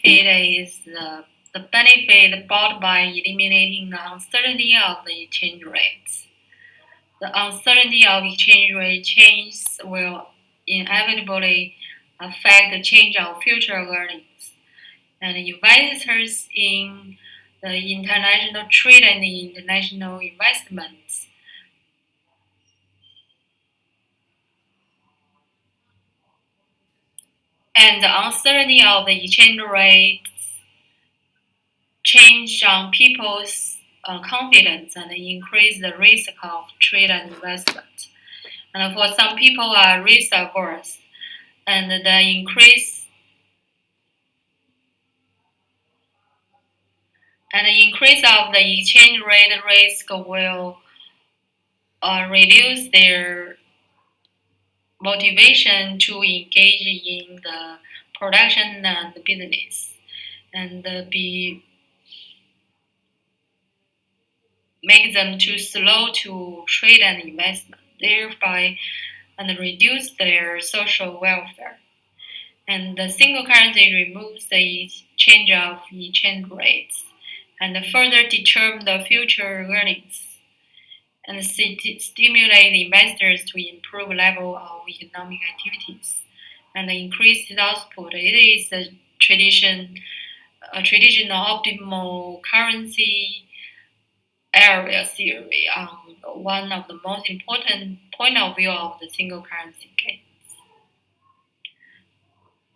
is the benefit brought by eliminating the uncertainty of the exchange rates. The uncertainty of exchange rate changes will inevitably affect the change of future earnings. And investors in the international trade and the international investments and the uncertainty of the exchange rate change on people's confidence and increase the risk of trade and investment. And for some people are risk averse, and the increase of the exchange rate risk will reduce their motivation to engage in the production and business, and be make them too slow to trade and investment, thereby and reduce their social welfare. And the single currency removes the change of exchange rates and further determine the future earnings and stimulate investors to improve level of economic activities and increase output. It is a traditional optimal currency area theory on one of the most important point of view of the single currency game.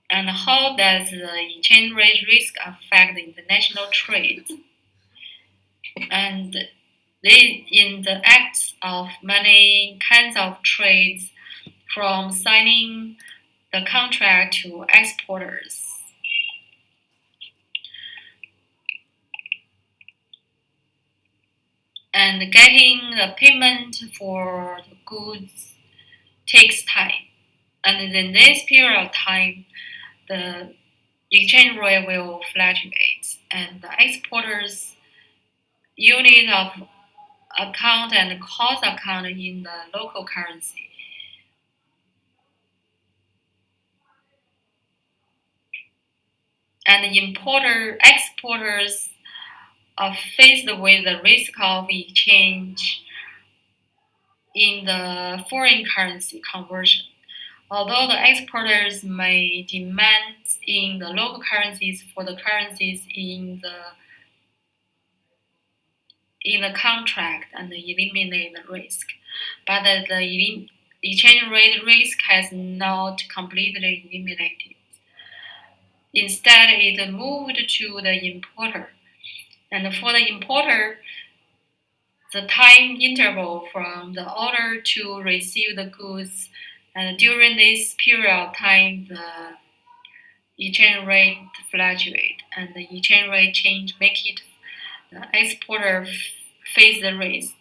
And how does the exchange rate risk affect international trade? And in the acts of many kinds of trades, from signing the contract to exporters. And getting the payment for the goods takes time. And in this period of time, the exchange rate will fluctuate, and the exporters' unit of account and cost account in the local currency. And exporters are faced with the risk of exchange in the foreign currency conversion. Although the exporters may demand in the local currencies for the currencies in the contract and eliminate the risk, but the exchange rate risk has not completely eliminated. Instead, it moved to the importer. And for the importer, the time interval from the order to receive the goods, and during this period of time, the exchange rate fluctuate, and the exchange rate change make it the exporter face the risk.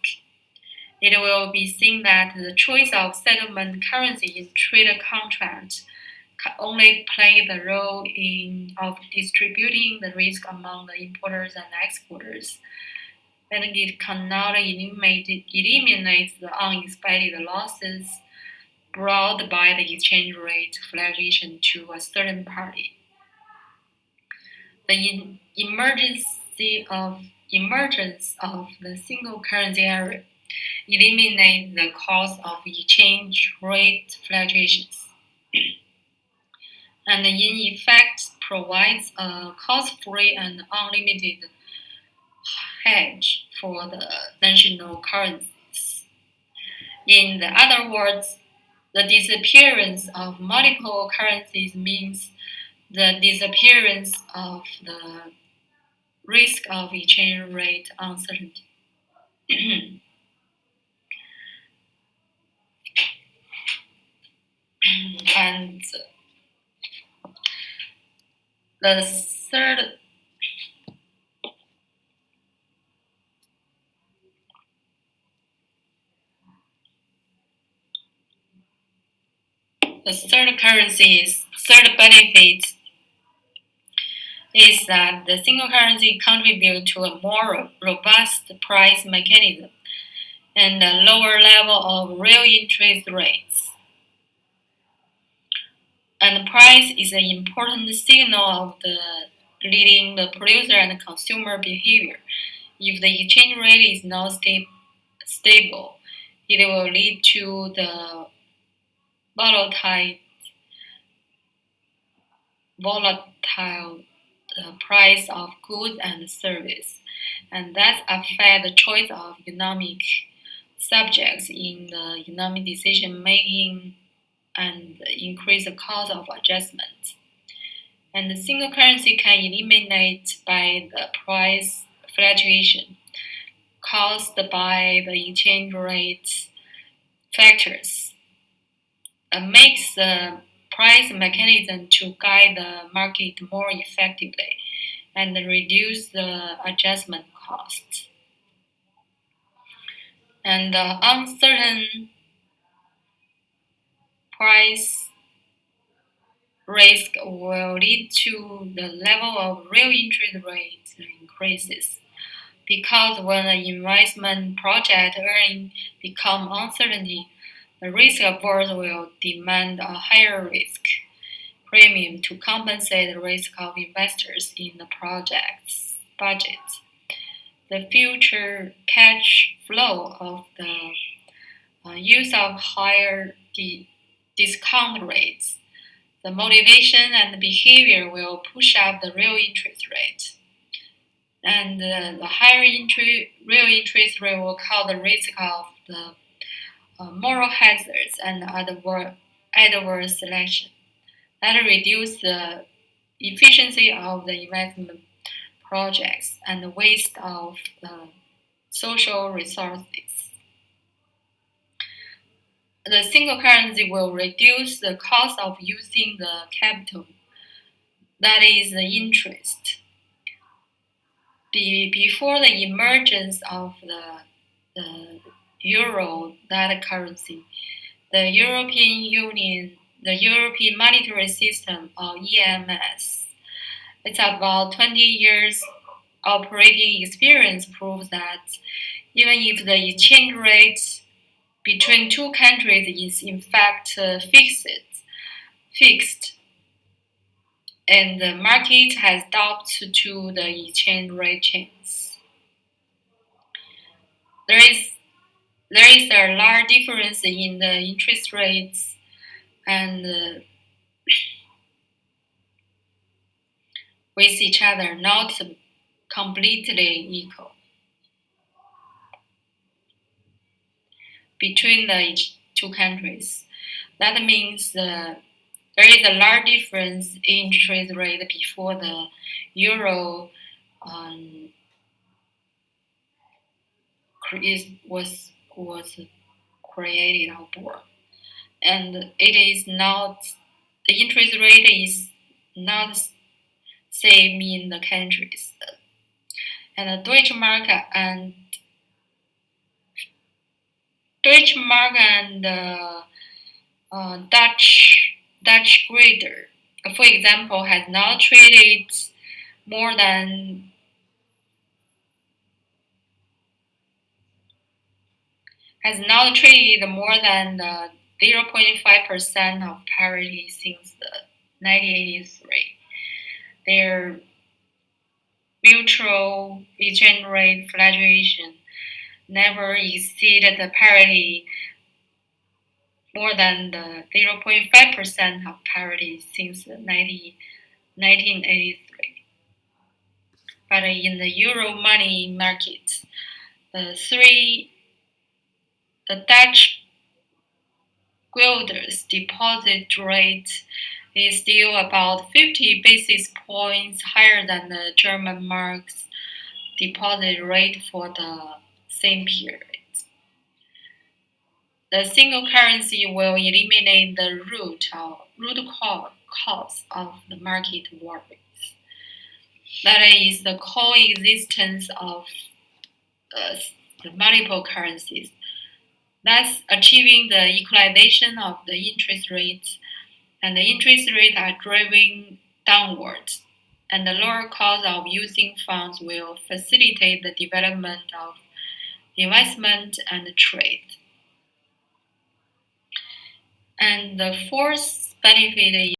It will be seen that the choice of settlement currency in trade contract only play the role of distributing the risk among the importers and exporters, and it cannot eliminate the unexpected losses brought by the exchange rate fluctuation to a certain party. The emergence of the single currency area eliminates the cause of exchange rate fluctuations, and in effect provides a cost-free and unlimited hedge for the national currencies. In other words, the disappearance of multiple currencies means the disappearance of the risk of exchange rate uncertainty. And the third benefit is that the single currency contributes to a more robust price mechanism and a lower level of real interest rates. And price is an important signal of the leading the producer and consumer behavior. If the exchange rate is not stable, it will lead to the volatile volatile price of goods and service, and that affect the choice of economic subjects in the economic decision making and increase the cost of adjustment. And the single currency can eliminate by the price fluctuation caused by the exchange rate factors. Makes the price mechanism to guide the market more effectively and reduce the adjustment costs. And the uncertain price risk will lead to the level of real interest rates increases. Because when an investment project earning become uncertainty, the risk averse will demand a higher risk premium to compensate the risk of investors in the project's budget. The future cash flow of the use of higher discount rates, the motivation and behavior will push up the real interest rate. And the higher real interest rate will cause the risk of the moral hazards and adverse selection. That reduce the efficiency of the investment projects and the waste of social resources. The single currency will reduce the cost of using the capital, that is the interest. Before the emergence of the euro, that currency, the European Union, the European Monetary System, or EMS, it's about 20 years operating experience proves that even if the exchange rate between two countries is in fact fixed, and the market has adapted to the exchange rate changes. There is a large difference in the interest rates and with each other, not completely equal between the two countries. That means there is a large difference in interest rate before the euro was created or born, and it is not the interest rate is not same in the countries, and the Deutsche Mark and Dutch grader, for example, has now traded more than has now traded more than 0.5% of parity since the 1983. Their mutual exchange rate fluctuation never exceeded the parity more than the 0.5% of parity since the 1983. But in the euro money market, the Dutch guilders deposit rate is still about 50 basis points higher than the German mark's deposit rate for the same period. The single currency will eliminate the root cause of the market worries. That is the coexistence of the multiple currencies. Thus, achieving the equalization of the interest rates, and the interest rates are driving downwards, and the lower cost of using funds will facilitate the development of investment and trade. And the fourth benefit